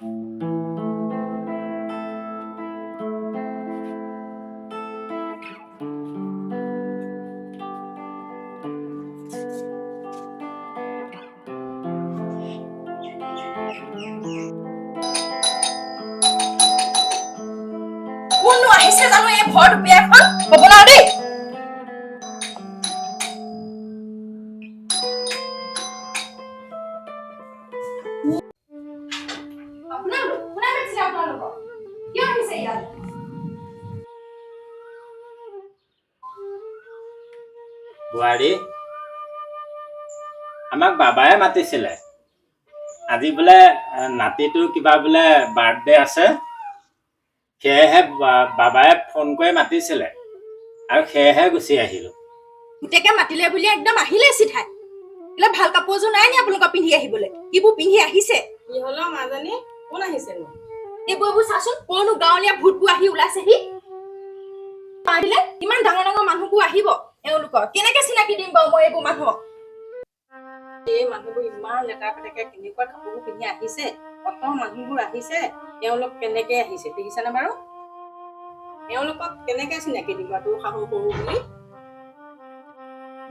কোননো আহিছে জানো এই ভৰ বিয়াখন হ'ব না দেই বুঢ়ী আমাক বাবাই মাতিছিলে আজি বোলে নাতিটোৰ কিবা বোলে বাৰ্থডে আছে সেয়েহে বাবাই ফোন কৰি মাতিছিলে আৰু সেয়েহে গুচি আহিলোঁ গোটেকে মাতিলে বুলি একদম আহিলে চিধাই এলা ভাল কাপোৰযোৰ নাই নি আপোনালোক পিন্ধি আহিবলৈ কিবোৰ পিন্ধি আহিছে কি হলো মাজনী কোন আহিছে নো এইবোৰ চাচোন কোননো গাঁৱলীয়া ভূতবোৰ আহি ওলাইছেহি পাৰিলে ইমান ডাঙৰ ডাঙৰ মানুহবোৰ আহিব এওঁলোকৰ কেনেকে চিনাকি দিম বাৰু মই এইবোৰ মানুহক এই মানুহবোৰ ইমান লেটা পেটাকে কেনেকুৱা কাপোৰবোৰ পিন্ধি আহিছে কত মানুহবোৰ আহিছে এওঁলোক কেনেকে আহিছে দেখিছানে বাৰু এওঁলোকক কেনেকে চিনাকি দিবা তোৰ শাহু সৰু বুলি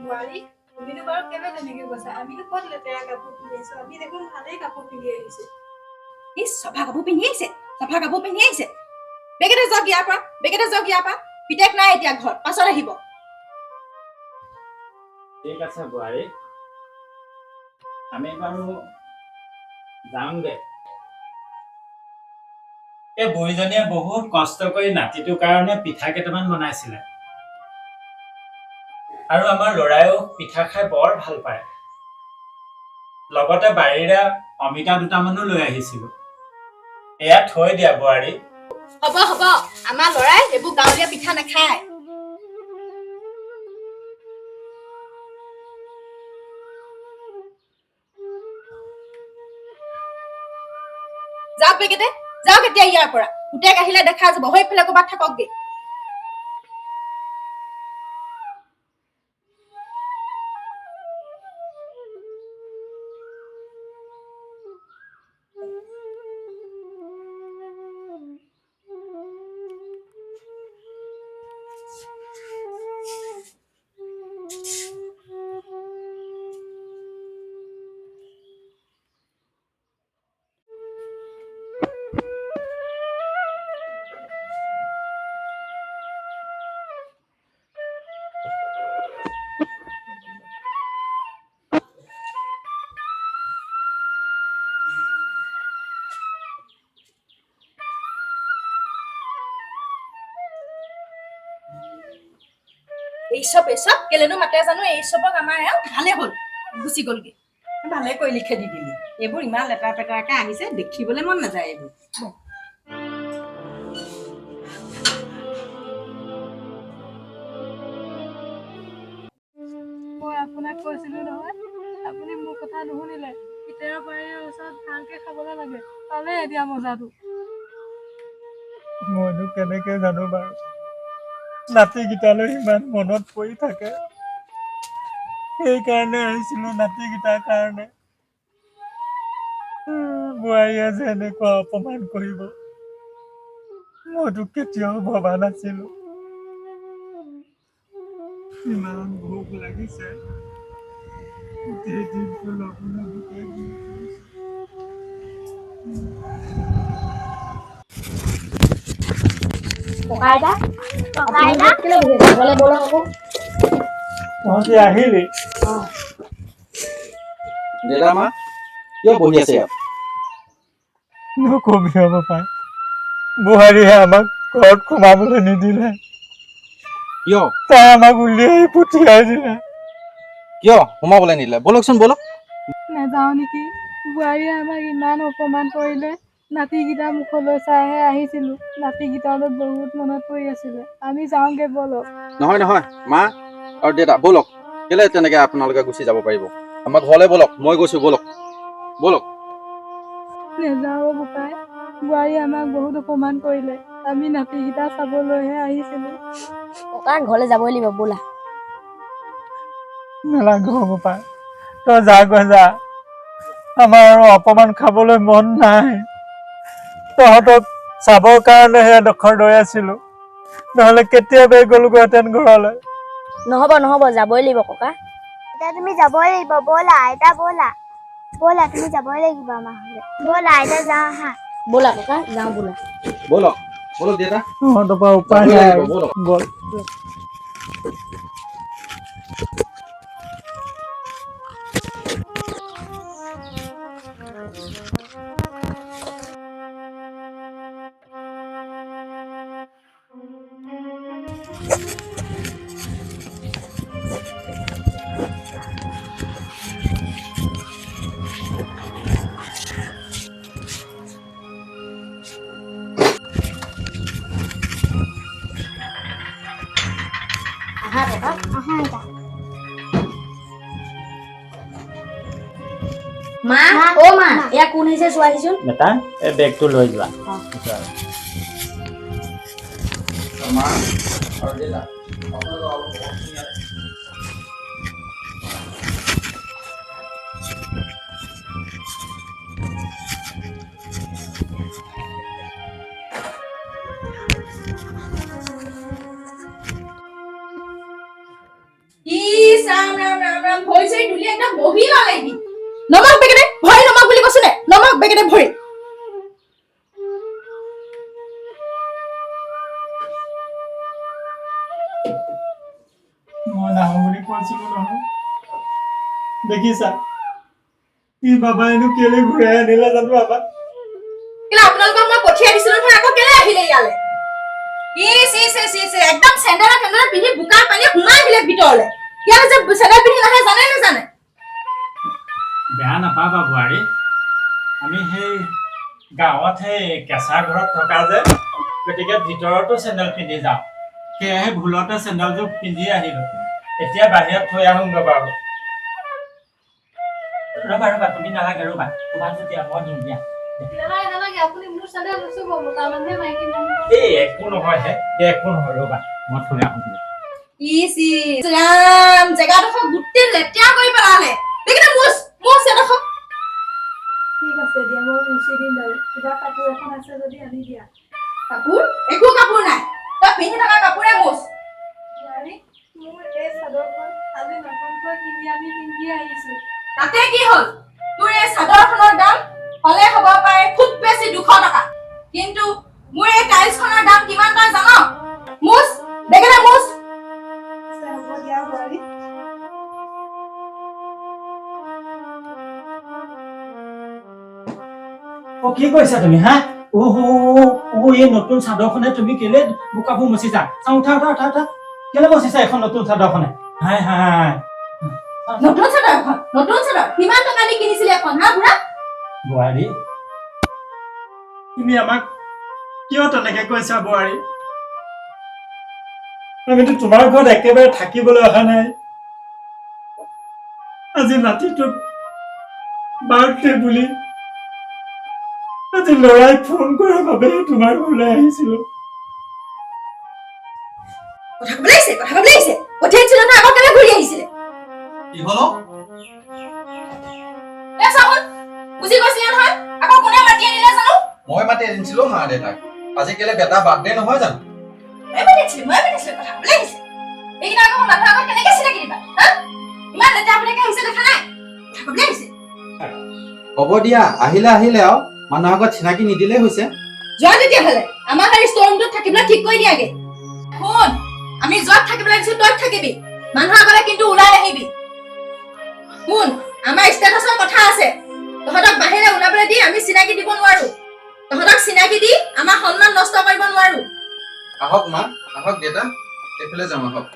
বোৱাৰী তুমিনো বাৰু কেলে তেনেকে কৈছা আমিনো ক'ত লেতেৰা কাপোৰ পিন্ধি আহিছো আমি দেখোন ভালেই কাপোৰ পিন্ধি আহিছো এই চফা কাপোৰ পিন্ধি আহিছে বেগেতে যাওক ইয়াৰ পৰা পিতেক নাই এতিয়া ঘৰত পাছত আহিব ঠিক আছে বুঢ়ী আমি বাৰু যাওঁগে এই বুঢ়ীজনীয়ে বহুত কষ্ট কৰি নাতিটোৰ কাৰণে পিঠা কেইটামান বনাইছিলে আৰু আমাৰ ল'ৰায়েও পিঠা খাই বৰ ভাল পায় লগতে বাৰীৰে অমিতা দুটামানো লৈ আহিছিলো এয়া থৈ দিয়া বুঢ়ী হ'ব আমাৰ ল'ৰাই এইবোৰ গাঁৱলীয়া পিঠা নাখায় যাওক বেগেতে যাওক এতিয়া ইয়াৰ পৰা পুতেক আহিলে দেখা যাব সেইফালে ক'ৰবাত থাককগে এই চব কেলেনো মাতে জানো এই চবক আমাৰ ভালে হ'ল গুচি গ'লগে ভালে কৰিলি খেদি দিলি এইবোৰ ইমান লেটা পেটাকে আহিছে দেখিবলৈ মন নাযায় এইবোৰ মই আপোনাক কৈছিলো নহয় আপুনি মোৰ কথা নুশুনিলে পিতেৰৰ বাৰীৰ ওচৰত ভালকে খাবলৈ লাগে পালে এতিয়া মজাটো মইনো কেনেকে জানো বাৰু নাতিকেইটালৈ ইমান মনত পৰি থাকে সেইকাৰণে আহিছিলো নাতিকেইটাৰ কাৰণে বোৱাৰীয়ে যে এনেকুৱা অপমান কৰিব মইতো কেতিয়াও ভবা নাছিলো ইমান ভোক লাগিছে গোটেই দিনটো লঘোণে ভোকে তহঁতি আহিলি দেউতা মা কিয় বহি আছে ইয়াত নকবি হ'ব পাই বোৱাৰীয়ে আমাক ঘৰত সোমাবলৈ নিদিলে কিয় তাই আমাক উলিয়াই পঠিয়াই দিলে কিয় সোমাবলৈ নিদিলে বলকচোন বলক নাযাওঁ নেকি বোৱাৰীয়ে আমাক ইমান অপমান কৰিলে নাতিকেইটা মুখলৈ চাইহে আহিছিলো নাতিকেইটালৈ বহুত মনত পৰি আছিলে আমি যাওঁগে বলক নহয় মা আৰু দেউতা বলক কেলে তেনেকে আপোনালোকে গুচি যাব পাৰিব আমাৰ ঘৰলৈ বলক মই গৈছো বলক নেযাওঁ বোপাই বোৱাৰী আমাক বহুত অপমান কৰিলে আমি নাতিকেইটা চাবলৈহে আহিছিলো ককাৰ ঘৰলৈ যাবই লাগিব ব'লা নালাগে হ'ব পাই তই যা গৈ যা আমাৰ আৰু অপমান খাবলৈ মন নাই তহঁতক চাবৰ কাৰণেহে এডোখৰ ৰৈ আছিলো, নহ'লে কেতিয়াবাই গ'লোগৈহেঁতেন ঘৰলৈ। নহ'ব নহ'ব যাবই লাগিব ককা। এতিয়া তুমি যাবই লাগিব, ব'লা আইতা ব'লা। ব'লা তুমি যাবই লাগিব আমাৰ ঘৰলৈ। ব'লা আইতা যাওঁ আহা। ব'লা ককা যাওঁ ব'লা। ব'লক ব'লক দেউতা তহঁতৰ পৰা উপায় যাবই নাই লাগিব, আৰু। ব'লক। ব'ল। আহা ককা। আহা আইতা। মা অ মা এয়া কোন আহিছে চোৱাহিচোন। বেটা এই বেগটো লৈ যোৱা। মা আৰু দেউতা আপোনালোক অলপ ইয়াতে। ইছ ৰাম ৰাম ৰাম ৰাম ভৰি চৰি তুলি একদম বহি ল'লেহি। নমক বেগেতে ভৰি নমক বুলি কৈছো নে? নমক বেগেতে ভৰি। মই নাহো বুলি কৈছিলো নহয়, দেখিছা ই বাবাইনো কেলে ঘূৰাই আনিলে জানো আমাক। কেলে আপোনালোকক মই পঠিয়াই দিছিলো নহয়, আকৌ কেলে আহিলে ইয়ালে? ইছ ইছ ইছ ইছ একদম চেণ্ডেল পিন্ধি বোকা পানী সোমাই আহিলে ভিতৰলে। ইয়ালে যে চেণ্ডেল পিন্ধি নাহে জানে নেজানে? বেয়া নাপাবা বোৱাৰী, আমি সেই গাঁৱত সেই কেঁচা ঘৰত থকা যে, গতিকে ভিতৰতো চেণ্ডেল পিন্ধি যাওঁ, সেয়েহে ভুলতে চেণ্ডেলযোৰ পিন্ধি আহিলো। এতিয়া বাহিৰত থৈ আহোঁগৈ বাৰু। ৰ'বা ৰ'বা তুমি নালাগে, ৰ'বা তোমাক যেতিয়া মই দিম দিয়া। আপুনি মোৰ চেণ্ডেল নুচুব, মতা মানুহে মাইকী মানুহ। এই একো নহয় হে, একো নহয়, ৰ'বা মই থৈ আহোঁগৈ। ইছ ইছ ৰাম জেগাডোখৰ গোটেই লেতেৰা কৰি পেলালে। দেখিলে মোৰ এডোখৰ। ঠিক আছে দিয়া, মই মুচি দিম বাৰু। কিবা কাপোৰ এখন আছে যদি আনি দিয়া। কাপোৰ? একো কাপোৰ নাই, তই পিন্ধি থকা কাপোৰে মোচ। বোৱাৰী, মোৰ এই চাদৰখন আজি নতুনকৈ কিনি আনি পিন্ধি আহিছো। তাতে কি হ'ল? তোৰ এই চাদৰখনৰ দাম হ'লে হ'ব পাৰে খুব বেছি 200 টকা, কিন্তু মোৰ এই টাইলছখনৰ দাম কিমান তই জান? মোচ বেগেতে মোচ। হ'ব দিয়া বোৱাৰী। কি কৈছা তুমি হা? এই নতুন চাদৰখনে তুমি কেলে বোকাবোৰ মচিছা? উঠা উঠা উঠা উঠা, কেলে মচিছা এখন নতুন চাদৰখনে? হাই হাই, নতুন চাদৰ এখন, নতুন চাদৰ কিমান টকা দি কিনিছিলি এখন হা বুঢ়া? বোৱাৰী তুমি আমাক কিয় তেনেকে কৈছা বোৱাৰী? আমিতো তোমাৰ ঘৰত একেবাৰে থাকিবলৈ অহা নাই। আজি নাতিটোক বাৰ্থডে বুলি আজি ল'ৰাই ফোন কৰাৰ বাবেহে তোমাৰ ঘৰলৈ আহিছিলো। কথা ক'বলৈ আহিছে, কথা ক'বলৈ আহিছে। পঠিয়াইছিলো নহয়, আকৌ কেলে ঘূৰি আহিছিলে? কি হ'ল? এ চাচোন, বুজি গৈছিলে নহয়, আকৌ কোনে মাতি আনিলে জানো? মই মাতি আনিছিলো মা দেউতাক। আজি কেলে বেটা বাৰ্থডে নহয় জানো? মই মাতিছিলো, কথা ক'বলৈ আহিছে। এইকেইটা আকৌ মানুহৰ আগত কেনেকে চিনাকি দিবা? হা? ইমান লেতেৰা পেতেৰাকে আহিছে দেখা নাই? কথা ক'বলৈ আহিছে। হ'ব দিয়া, আহিলে আহিলে আৰু মানুহৰ আগত চিনাকি নিদিলেই হৈছে। যোৱা তেতিয়াহ'লে আমাৰ গাড়ী ষ্ট'ৰ ৰুমটোত থাকিবলৈ ঠিক কৰি দিয়াগে। শুন, আমি য'ত থাকিবলৈ দিছো ত'ত থাকিবি, মানুহৰ আগলৈ কিন্তু ওলাই নাহিবি। শুন, আমাৰ ষ্টেটাছৰ কথা আছে, তহঁতক বাহিৰে ওলাবলৈ দি আমি চিনাকি দিব নোৱাৰো। তহঁতক চিনাকি দি আমাৰ সন্মান নষ্ট কৰিব নোৱাৰো। আহক মা, আহক দেউতা, এইফালে যাম আহক।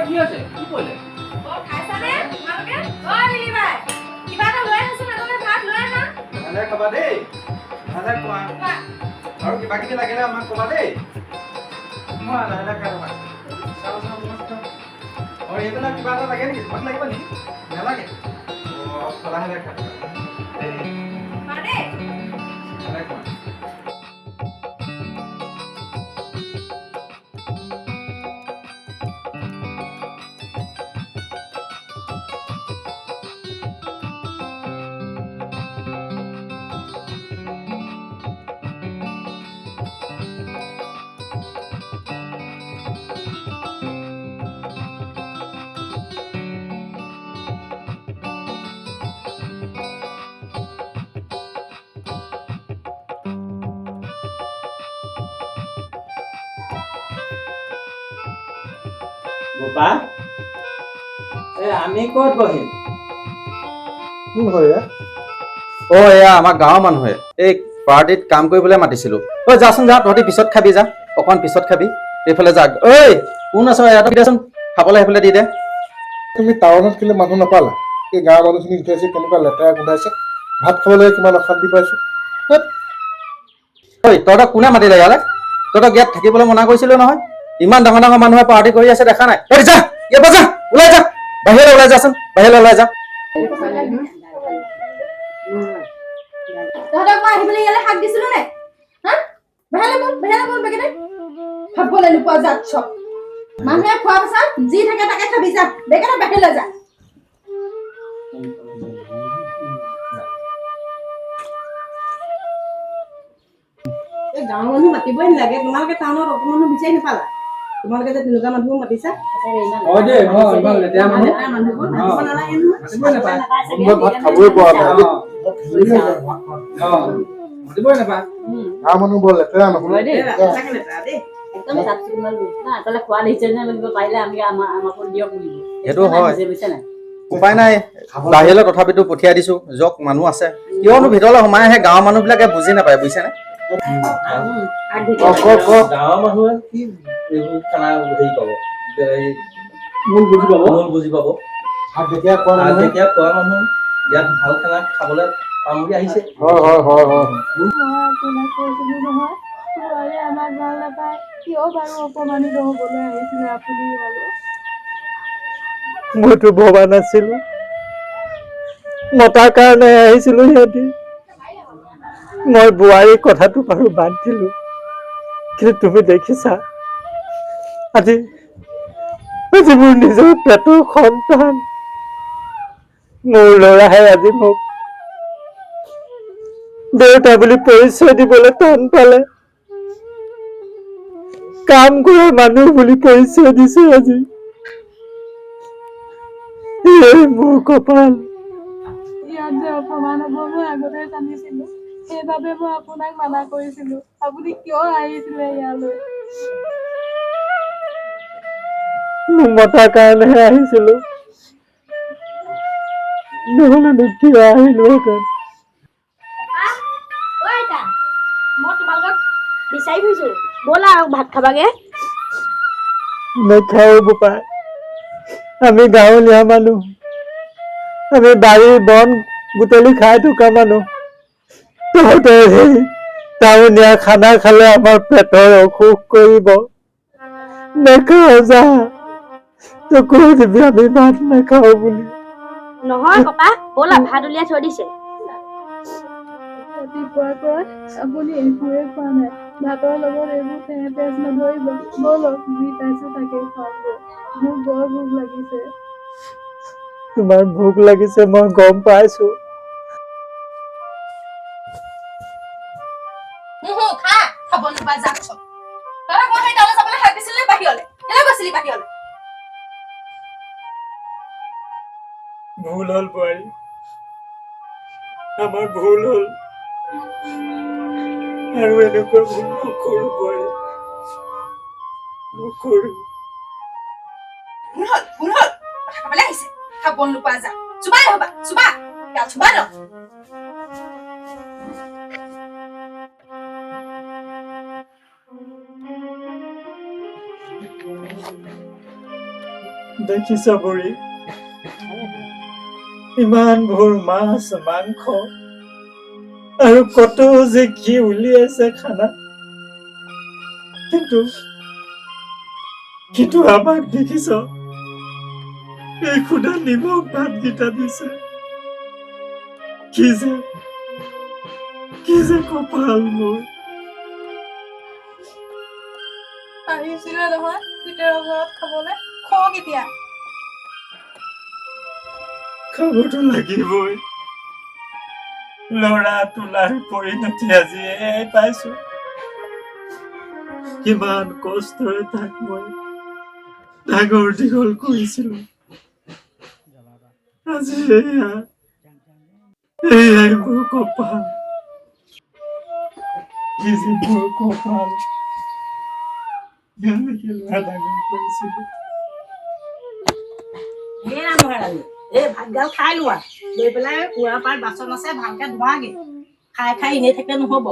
কি আছে কি কৰিলে খাবা দেই খোৱা আৰু কিবা কিবি লাগিলে আমাক কবা দেই মই লাহে খাই ৰবা এইবিলাক কিবা এটা লাগে নেকি তোমাক লাগিব নেকি নালাগে লাহে খাই খোৱা বোপা আমি ক'ত বহিম কোন হয় এয়া আমাৰ গাঁৱৰ মানুহে এই পাৰ্টিত কাম কৰিবলৈ মাতিছিলো যাচোন যা তহঁতি পিছত খাবি যা অকণ পিছত খাবি এইফালে যা কোন আছ ইয়াত দেচোন খাবলৈ সেইফালে দি দে তুমি টাউনত কেলে মানুহ নাপালা এই গাঁৱৰ মানুহখিনি উঠাইছে কেনেকুৱা লেতেৰা গোন্ধাইছে ভাত খাবলৈ কিমান অশান্তি পাইছো তহঁতক কোনে মাতিলে ইয়ালৈ তহঁতক ইয়াত থাকিবলৈ মনা কৰিছিলো নহয় ইমান ডাঙৰ ডাঙৰ মানুহে পাৰ্টি কৰি আছে দেখা নাই যা ইয়াৰ পৰা যা ওলাই যা বাহিৰলৈ ওলাই যাচোন বাহিৰলৈ ওলাই যা তহঁতক মই আহিবলৈ ইয়ালৈ হাক দিছিলো নে বাহিৰলৈ বল বেগেনে খাবলৈ নোপোৱা যাত চব মানুহে খোৱা পাছত যি থাকে তাকে খাবি যা বেগেনে বাহিৰলৈ যা এই গাঁৱৰ মানুহ মাতিবই নালাগে তোমালোকে টাউনত অকণ মানুহ বিচাৰি নাপালা তোমালোকে যে তেনেকুৱা মানুহবোৰ মাতিছা মানুহবোৰ মাতিব নালাগে মই ভাত খাবই পৰা নাই গাঁৱৰ মানুহ বৰ লেতেৰা নহয় সেইটো হয় উপায় নাই বাহিৰলৈ তথাপিতো পঠিয়াই দিছো যক মানুহ আছে কিয়নো ভিতৰলৈ সোমাই আহে গাঁৱৰ মানুহবিলাকে বুজি নাপায় বুজিছেনে গাঁৱৰ মানুহে কি এইবোৰ খানা হেৰি পাব বুজি পাব যেতিয়া খোৱা মানুহ ইয়াত ভাল খানা খাবলৈ পাম বুলি আহিছে হয় মই আপোনাক কৈছিলো নহয় বোৱাৰী আমাক ভাল নাপায় কিয় বাৰু অপমানিত হ'বলৈ আহিছিলে আপুনি ইয়ালৈ মইতো ভবা নাছিলো মতাৰ কাৰণে আহিছিলো সিহঁতি মই বোৱাৰীৰ কথাটো বাৰু বাদ দিলো কিন্তু তুমি দেখিছা আজি মোৰ নিজৰ পেটৰ সন্তান মোৰ ল'ৰাহে আজি মোক দেউতা বুলি পৰিচয় দিবলৈ টান পালে কাম কৰা মানুহ বুলি পৰিচয় দিছে আজি মোৰ কপাল ইয়াত যে অপমান হ'ব মই আগতে জানিছিলো সেইবাবে মই আপোনাক মানা কৰিছিলো আপুনি কিয় আহিছিলে ইয়ালৈ মতাৰ কাৰণেহে আহিছিলো নহ'লেনো কিয় আহিলো মই তোমালোকক বিচাৰি ফুৰিছো ব'লা আৰু ভাত খাবাগে নেখাও বোপাই আমি গাঁৱলীয়া মানুহ আমি বাৰীৰ বন বুটলি খাই থকা মানুহ তহঁতে সেই টাউনীয়া খানা খালে আমাৰ পেটৰ অসুখ কৰিব নেখাও যা তই কৈ দিবি আমি ভাত নেখাও বুলি নহয় ককা ব'লা ভাত উলিয়াই থৈ দিছে ৰাতিপুৱাৰ পৰা আপুনি একোৱে খোৱা নাই ভাতৰ লগত এইবোৰ তেজ নধৰিব ব'লক যি পাইছো তাকে খাওঁগৈ মোৰ বৰ ভোক লাগিছে তোমাৰ ভোক লাগিছে মই গম পাইছো খা খাব নোপোৱা যাত চব তহঁতক মই সেই তালৈ যাবলৈ হাক দিছিলো নে বাহিৰলৈ কেলৈ গৈছিলি বাহিৰলৈ ভুল হ'ল বোৱাৰী আমাৰ ভুল হ'ল আৰু এনেকুৱা ভুল নকৰো বোৱাৰী নকৰো ভুল হ'ল কথা ক'বলৈ আহিছে খাব নোপোৱা যা চুবাই হ'বা চুবা গাল চুবা ন দেখিছ বুঢ়ী, ইমানবোৰ মাছ মাংস আৰু কত যে কি উলিয়াইছে খানা, কিন্তু কিন্তু আমাক দেখিছ এই খুদা নিমখ ভাতকেইটা দিছে। কি যে কপাল মোৰ। আহিছিলে নহয় ভিতৰৰ ঘৰত খাবলৈ, খোৱা কেতিয়া? খাবতো লাগিবই, লৰা তোলাৰ পৰিণতি আজিয়ে পাইছো। কিমান কষ্টৰে তাক মই ডাঙৰ দীঘল কৰিছিলো, আজি এয়াই মোৰ কপাল। কি যে মোৰ কপাল, কেনেকে ল'ৰা ডাঙৰ কৰিছিলো। ভাতগাল খাই লোৱা, লৈ পেলাই কুৰা পাত বাচন আছে ভালকে ধোৱাগে, খাই খাই এনেই থাকিলে নহব।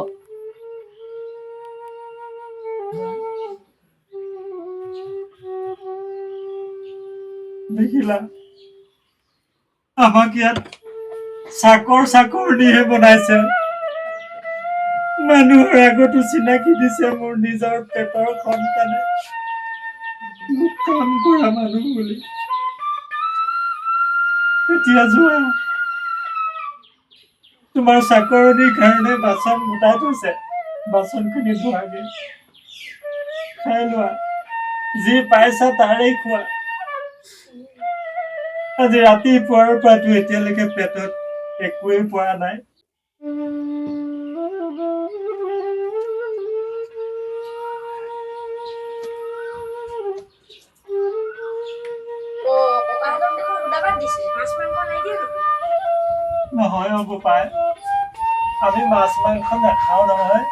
দেখিলা, আমাক ইয়াত চাকৰনিহে বনাইছে। মানুহৰ আগতো চিনাকি দিছে মোৰ নিজৰ পেটৰ সন্তানে মোক কাম কৰা মানুহ বুলি। এতিয়া যোৱা, তোমাৰ চাকৰনিৰ কাৰণে বাচন গোটাই থৈছে, বাচনখিনি ধোৱাগে, খাই লোৱা, যি পাইছা তাৰেই খোৱা। আজি ৰাতিপুৱাৰ পৰাতো এতিয়ালৈকে পেটত একোৱেই পৰা নাই। ককাহঁতক দেখোন সুদা ভাত দিছে, মাছ মাংস নাই দিয়া নেকি? নহয় হ'ব পাই, আমি মাছ মাংস নাখাওঁ নহয়।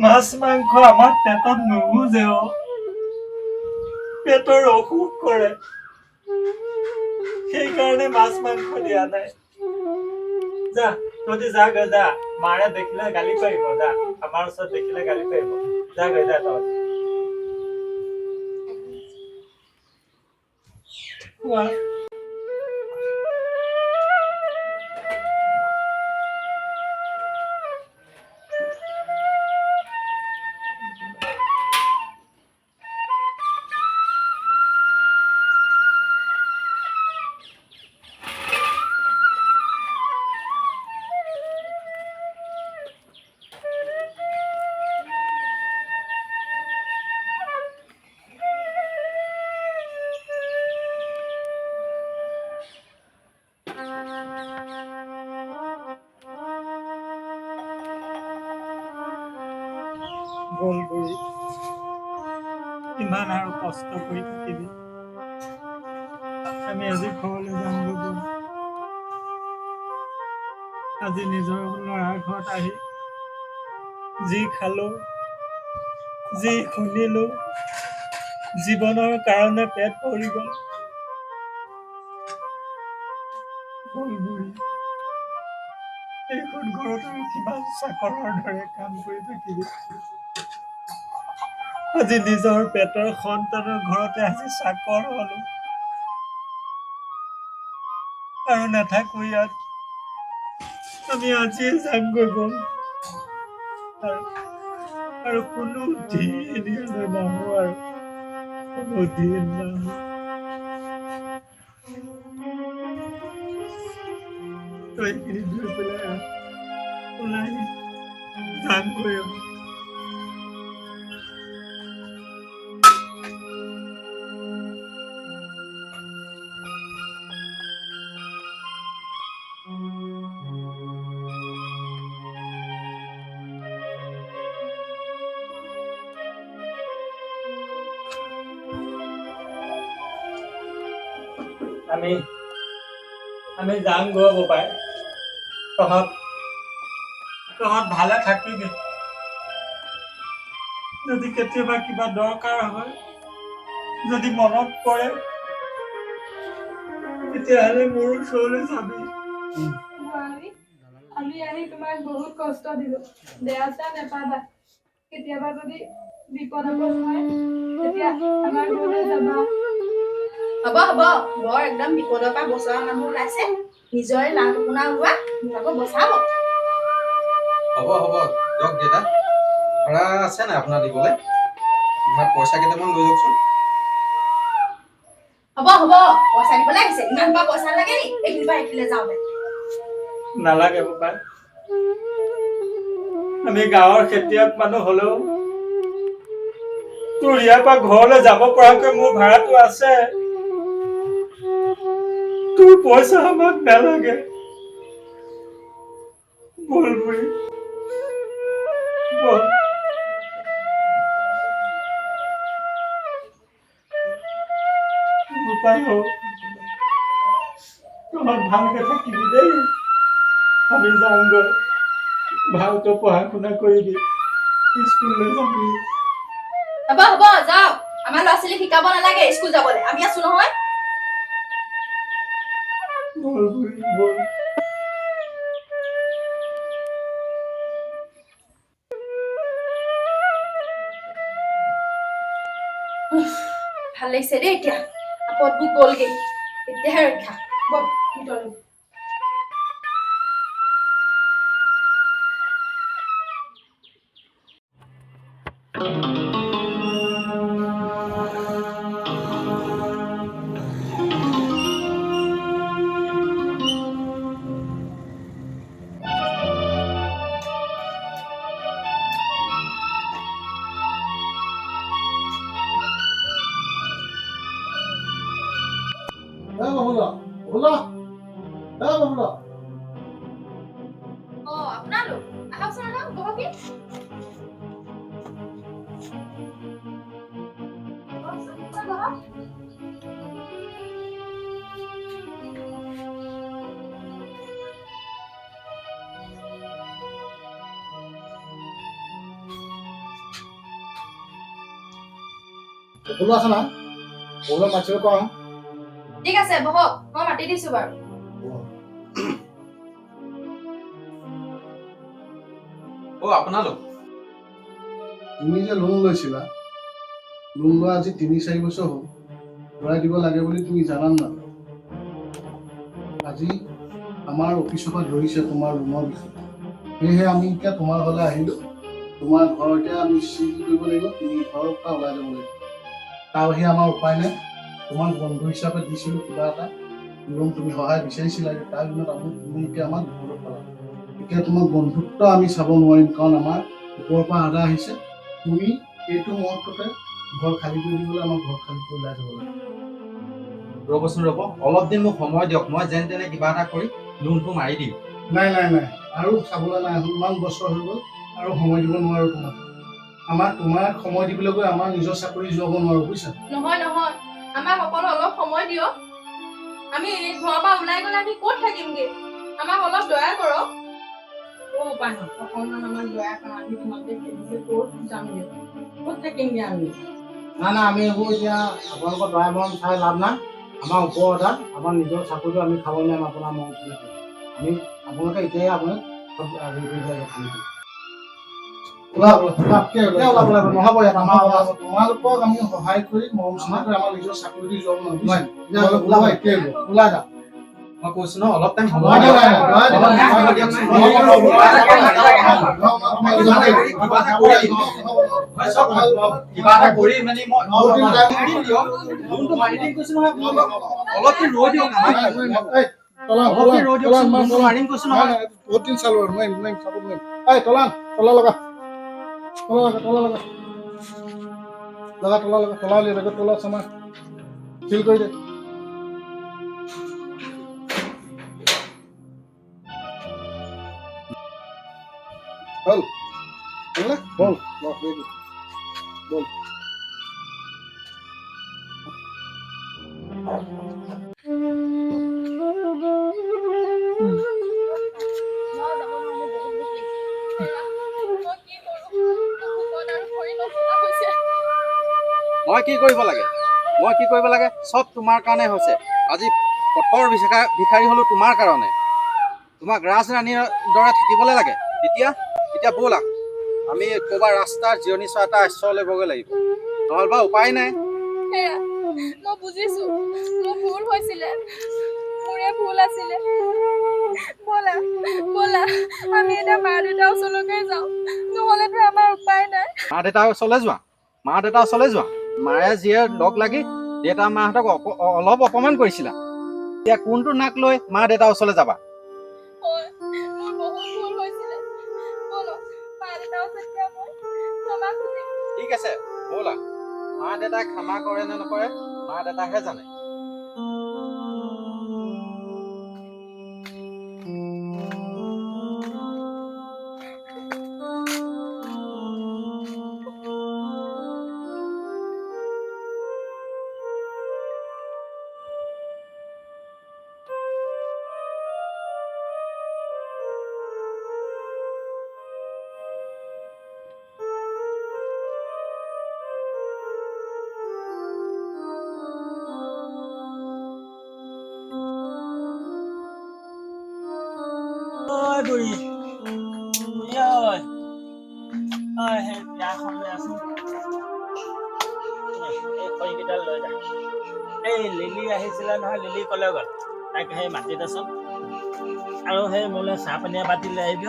মাছ মাংস আমাৰ পেটত নুবুজে, পেটৰ অসুখ কৰে, সেইকাৰণে মাছ মাংস দিয়া নাই। যা, তহঁতি যাগৈ যা, মাৰে দেখিলে গালি পাৰিব, যা, আমাৰ ওচৰত দেখিলে গালি পাৰিব, যাগৈ যা তহঁতি। খোৱা। গ'ল বুঢ়ী, ইমান আৰু কষ্ট কৰি থাকিবি, আমি আজি ঘৰলৈ যাম গৈ। আজি নিজৰ ল'ৰাৰ ঘৰত আহি যি খালো, যি শুনিলো, জীৱনৰ কাৰণে পেট ভৰি গ'ল। বুঢ়ী, এইখন ঘৰত আৰু কিমান চাকৰৰ দৰে কাম কৰি থাকিবি। আজি নিজৰ পেটৰ সন্তানৰ ঘৰতে আজি চাকৰ হলো, আৰু নাথাকো ইয়াত। আমি আজিয়ে যামগৈ বল, আৰু কোনো দিন ইয়ালৈ নাহো, আৰু কোনো দিন নাহো। তই এইখিনি লৈ পেলাই ওলাই যামগৈ। আমি যাম গৈ বোপাই, তহঁত ভালে থাকিবি। যদি কেতিয়াবা কিবা দৰকাৰ হয়, যদি মনত পৰে, তেতিয়াহ'লে মোৰ ওচৰলৈ যাবি। আমি আহি তোমাক বহুত কষ্ট দিলো, বেয়া চেয়া নেপাবা। কেতিয়াবা যদি বিপদ আপদ হয় তেতিয়া আমাৰ ঘৰলৈ যাবা। হ'ব হ'ব বৰ একদম বিপদৰ পৰা বচোৱা মানুহ ওলাইছে নিজৰে লাভ পোনা ওলোৱা মোক আকৌ বচাব হ'ব দিয়ক দেউতা ভাড়া আছে নাই আপোনাৰ দিবলৈ পইচা কেইটামান লৈ যাওকচোন হ'ব পইচা দিবলৈ আহিছে ইমান পৰা পইচা লাগে নি এইখিনি পৰা এইখিনিলৈ যাওঁতে নালাগে বোপাই আমি গাঁৱৰ খেতিয়ক মানুহ হলেও তোৰ ইয়াৰ পৰা ঘৰলৈ যাব পৰাকৈ মোৰ ভাড়াটো আছে তোৰ পইচা আমাক নালাগে বল বুঢ়ী বল বোপাই হওক তহঁত ভালকে থাকিবি দেই আমি যামগৈ ভালকৈ পঢ়া শুনা কৰিবি স্কুললৈ যাবি হ'ব যাওক আমাৰ ল'ৰা ছোৱালীক শিকাব নালাগে স্কুল যাবলৈ আমি আছো নহয় বল বুঢ়ী বল ভাল লাগিছে দেই এতিয়া আপদবোৰ গ'লগে এতিয়াহে ৰক্ষা বল ভিতৰলৈ আপোনালোক আহকচোন বহকহি বহক সকলো আছে না সকলো মাতিব কৰা ঠিক আছে বহক মই মাতি দিছো বাৰু আপোনালোক তুমি যে লোন লৈছিলা লোন লোৱা আজি ৩-৪ বছৰ হ'ল ঘূৰাই দিব লাগে বুলি তুমি জানা না আজি আমাৰ অফিচৰ পৰা ধৰিছে তোমাৰ লোনৰ বিষয়ে সেয়েহে আমি এতিয়া তোমাৰ ঘৰলৈ আহিলোঁ তোমাৰ ঘৰতে আমি চিল কৰিব লাগিব তুমি ঘৰৰ পৰা ওলাই যাব লাগিব তাৰ বাহিৰে আমাৰ উপায় নাই তোমাক বন্ধু হিচাপে দিছিলোঁ কিবা এটা লোন তুমি সহায় বিচাৰিছিলা তাৰ দিনত তুমি এতিয়া আমাক বিপদত পালা এতিয়া তোমাক বন্ধুত্ব আমি চাব নোৱাৰিম কাৰণ আমাৰ ওপৰৰ পৰা আদা আহিছে তুমি এইটো মুহূৰ্ততে ঘৰ খালী কৰি দিবলৈ আমাৰ ঘৰ খালী কৰি ওলাই যাব লাগে ৰ'বচোন ৰ'ব অলপ দিন মোক সময় দিয়ক মই যেন তেনে কিবা এটা কৰি লোনটো মাৰি দিম নাই আৰু চাবলৈ নাই ইমান বছৰ হৈ গ'ল আৰু সময় দিব নোৱাৰোঁ তোমাক সময় দিবলৈ গৈ আমাৰ নিজৰ চাকৰি যোৱাব নোৱাৰোঁ বুজিছা নহয় আমাক অকল অলপ সময় দিয়ক আমি ঘৰৰ পৰা ওলাই গ'লে আমি ক'ত থাকিমগে আমাক অলপ দয়া কৰক উপায় নহয় অকণমান আমাক দয়া কৰা আমি তোমালোকে কেনেকৈ ক'ত যামগে ক'ত থাকিমগে আমি নাই আমি এইবোৰ এতিয়া আপোনালোকৰ দয়া মৰম চাই লাভ নাই আমাৰ ওপৰৰ অৰ্ডাৰ আমাৰ নিজৰ চাকৰিটো আমি খাব নোৱাৰিম আপোনাৰ মৰম আমি আপোনালোকে এতিয়াই আপোনাক চব হেৰি কৰি দিয়া নহ'ব ইয়াত তোমালোকক আমি সহায় কৰি মৰম চেনেহ কৰি আমাৰ নিজৰ চাকৰিটো যোৱাব নোৱাৰিম ওলাই যাওক মই কৈছো ন অলপ টাইম কিবা এটা কৰি মানে মই লোনটো মাৰি দিম কৈছো নহয় অলপ দিন ৰৈ দিয়ক মাৰিম কৈছো নহয় বহুত দিন চালো আৰু মই চাব নোৱাৰিম তলা লগা তলা উলিয়াই তলা চামাৰ চিল কৰি দে বল বল বল মই কি কৰিব লাগে চব তোমাৰ কাৰণে হৈছে আজি পথৰ ভিখাৰী হলো তোমাৰ কাৰণে তোমাক ৰাজৰাণীৰ দৰে থাকিবলৈ লাগে এতিয়া ব'লা আমি ক'ৰবাত ৰাস্তাৰ জিৰণি চোৱা এটা আশ্ৰয় ল'বগৈ লাগিব নহ'লে বা উপায় নাই মই বুজিছো মোৰ ভুল হৈছিলে মোৰে ভুল আছিলে ব'লা ব'লা আমি এতিয়া মা দেউতাৰ ওচৰলৈকে যাওঁ নহ'লেতো আমাৰ উপায় নাই মা দেউতাৰ ওচৰলৈ যোৱা মায়ে যিয়ে লগ লাগি দেউতা মাহঁতক অলপ অপমান কৰিছিলা এতিয়া কোনটো নাক লৈ মা দেউতাৰ ওচৰলৈ যাবা হয় মোৰ বহুত ভুল হৈছিলে ব'লক মা দেউতাৰ ওচৰত এতিয়া মই ক্ষমা খুজিম ঠিক আছে ব'লা মা দেউতাই ক্ষমা কৰে নে নকৰে মা দেউতাহে জানে এই লিলি আহিছিলে নহয় লিলি কলে গ'ল তাইক সেই মাতি দেচোন আৰু সেই মোলৈ চাহ পানী বাতি লৈ আহিবি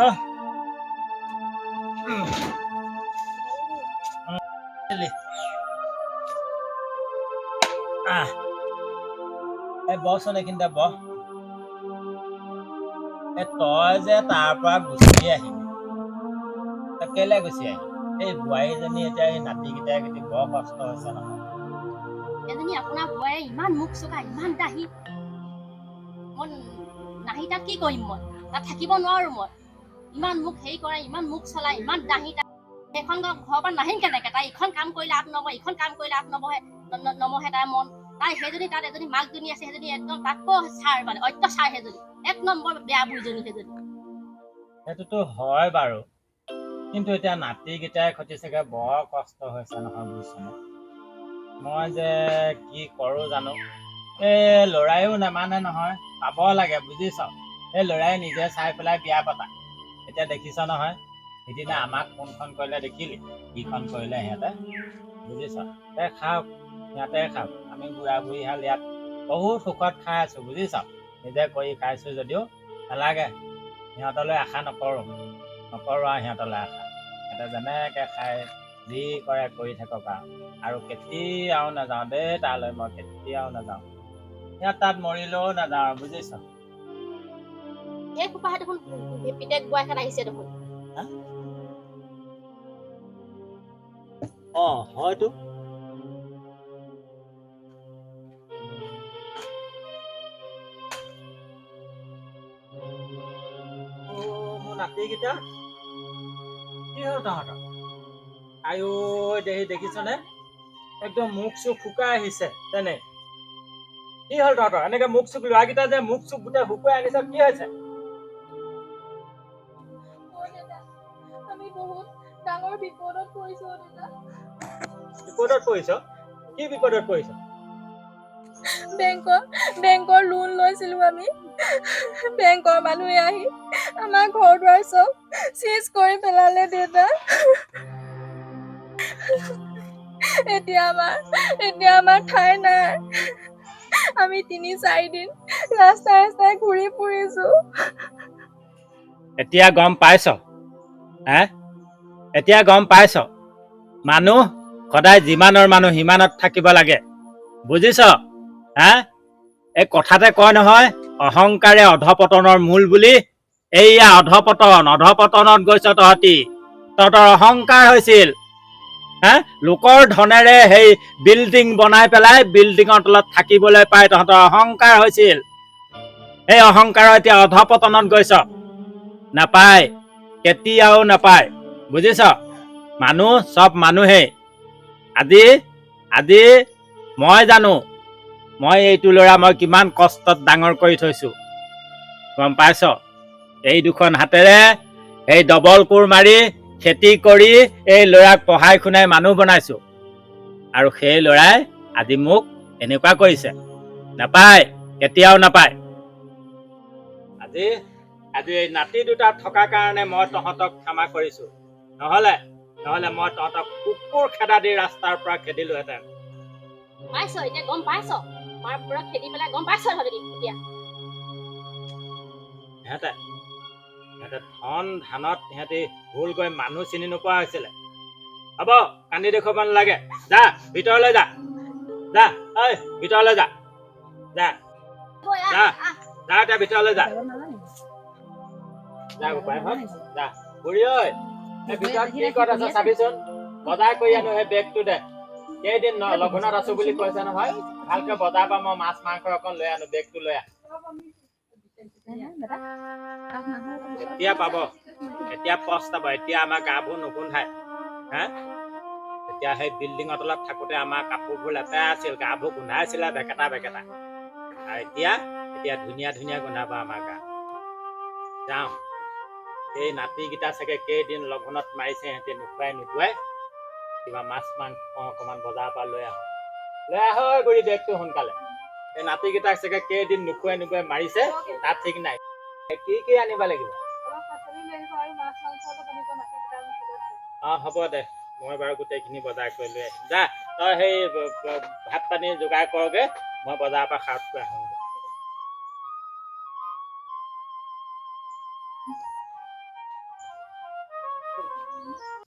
এই বচোন এইখিনিতে বহ তই যে তাৰ পৰা গুচি আহিবি কেলে গুচি আহিবি এই বোৱাৰীজনী এতিয়া এই নাতিকেইটাই বৰ কষ্ট হৈছে নহয় এজনী আপোনাৰ বোৱাৰীয়ে ইমান মুখ চোকা ইমান দাহি মই নাহি তাত কি কৰিম মই তাত থাকিব নোৱাৰো মই ইমান মুখ হেৰি কৰে ইমান মুখ চলাই ইমান দাহি সেইখন ঘৰৰ পৰা নাহিম কেনেকে তাই ইখন কাম কৰিলে আপ নবহে ইখন কাম কৰিলে আপ নবহে তাই মন তাই সেইজনী তাত এজনী মাকজনী আছে সেইজনী একদম তাতকৈ চাৰ মানে অত্যাচাৰ সেইজনী এক নম্বৰ বেয়া বুঢ়ীজনী সেইজনী সেইটোতো হয় বাৰু কিন্তু এতিয়া নাতিকেইটাই সৈতে চাগে বৰ কষ্ট হৈছে নহয় বুজিছনে মই যে কি কৰোঁ জানো এই ল'ৰাইও নেমানে নহয় পাব লাগে বুজিছ এই ল'ৰাই নিজে চাই পেলাই বিয়া পতা এতিয়া দেখিছ নহয় সিদিনা আমাক কোনখন কৰিলে দেখিলি কিখন কৰিলে সিহঁতে বুজিছ খাওক সিহঁতে খাওক আমি বুঢ়া বুঢ়ী হাল ইয়াত বহুত সুখত খাই আছোঁ বুজিছ নিজে কৰি খাইছোঁ যদিও নালাগে সিহঁতলৈ আশা নকৰোঁ আৰু সিহঁতলৈ আশা সিহঁতে যেনেকৈ খাই যি কৰে কৰি থাকক আৰু কেতিয়াও নাযাওঁ দেই তালৈ মই কেতিয়াও নাযাওঁ সিহঁত তাত মৰিলেও নাযাওঁ বুজিছ এই সোপাহে দেখোন পিতেক বোৱাৰীখন আহিছে দেখোন হয়তো মোৰ নাতিকেইটা কি হ'ল তহঁতৰ আইও দেখিছনে একদম মুখ চুখ শুকাই আহিছে তেনে কি হ'ল তহঁতৰ এনেকে মুখ চুখ ল'ৰাকেইটা যে মুখ চুখ গোটেই শুকুৱাই আনিছে কি হৈছে আমি বহুত ডাঙৰ বিপদত পৰিছো দেউতা বিপদত পৰিছ কি বিপদত পৰিছ বেংকৰ লোন লৈছিলো আমি বেংকৰ মানুহে আহি আমাৰ ঘৰ দুৱাৰ চব চিজ কৰি পেলালে দেউতা এতিয়া আমাৰ ঠাই নাই আমি 3-4 দিন ৰাস্তাই ঘূৰি ফুৰিছো এতিয়া গম পাইছ এতিয়া গম পাইছ মানুহ সদায় যিমানৰ মানুহ সিমানত থাকিব লাগে বুজিছ এই কথাতে কয় নহয় অহংকাৰে অধপতনৰ মূল বুলি এইয়া অধপতনত গৈছ তহঁতৰ অহংকাৰ হৈছিল লোকৰ ধনেৰে সেই বিল্ডিং বনাই পেলাই বিল্ডিঙৰ তলত থাকিবলৈ পাই তহঁতৰ অহংকাৰ হৈছিল এই অহংকাৰৰ এতিয়া অধপতনত গৈছ নাপায় কেতিয়াও নাপায় বুজিছ মানুহ চব মানুহেই আজি মই জানো মই এইটো ল'ৰা মই কিমান কষ্টত ডাঙৰ কৰি থৈছো গম পাইছ এই দুখন হাতেৰে এই ডবল কোৰ মাৰি খেতি কৰি এই ল'ৰাক পঢ়াই শুনাই মানুহ বনাইছো আৰু সেই ল'ৰাই আজি মোক এনেকুৱা কৰিছে নাপায় কেতিয়াও নাপায় আজি এই নাতি দুটা থকাৰ কাৰণে মই তহঁতক ক্ষমা কৰিছো নহ'লে মই তহঁতক কুকুৰ খেদা দি ৰাস্তাৰ পৰা খেদিলোহেঁতেন পাইছ এতিয়া গম পাইছ মাৰ পুৰা খেদি পেলাই গম পাইছ তহঁতি এতিয়া সিহঁতে ধন ধানত সিহঁতি ভুলকৈ মানুহ চিনি নোপোৱা হৈছিলে হ'ব কান্দি দেখুৱাব নালাগে যা ভিতৰলৈ যা যা ঐ ভিতৰলৈ যা যা যা যা এতিয়া ভিতৰলৈ যা যা উপায় হওক যা বুঢ়ী ঐ এই ভিতৰত কি ক'ত আছে চাবিচোন বজাৰ কৰি আনো সেই বেগটো দে কেইদিন লঘোণত আছো বুলি কৈছে নহয় ভালকে বজাৰ পৰা মই মাছ মাংস অকণ লৈ আনো বেগটো লৈ আহ এতিয়া পাব এতিয়া পস্তাব এতিয়া আমাৰ গাবোৰ নুগোন্ধায় হা এতিয়া সেই বিল্ডিঙৰ তলত থাকোতে আমাৰ কাপোৰবোৰ লেতেৰা আছিল গাবোৰ গোন্ধাইছিলে বেকেটা বেকেটা আৰু এতিয়া ধুনীয়া ধুনীয়া গোন্ধাব আমাৰ গা যাওঁ এই নাতিকেইটা চাগে কেইদিন লঘোণত মাৰিছে সিহঁতে নোখোৱাই কিবা মাছ মাংস অকণমান বজাৰৰ পৰা লৈ আহ বুঢ়ী বেগটো সোনকালে এই নাতিকেইটাক চাগে কেইদিন নোখোৱাই মাৰিছে তাত ঠিক নাই কি আনিব লাগিব হ'ব দে মই বাৰু গোটেইখিনি বজাৰ কৰি লৈ আহিম যা তই সেই ভাত পানী যোগাৰ কৰগে মই বজাৰৰ পৰা খাওঁতকৈ আহোঁগৈ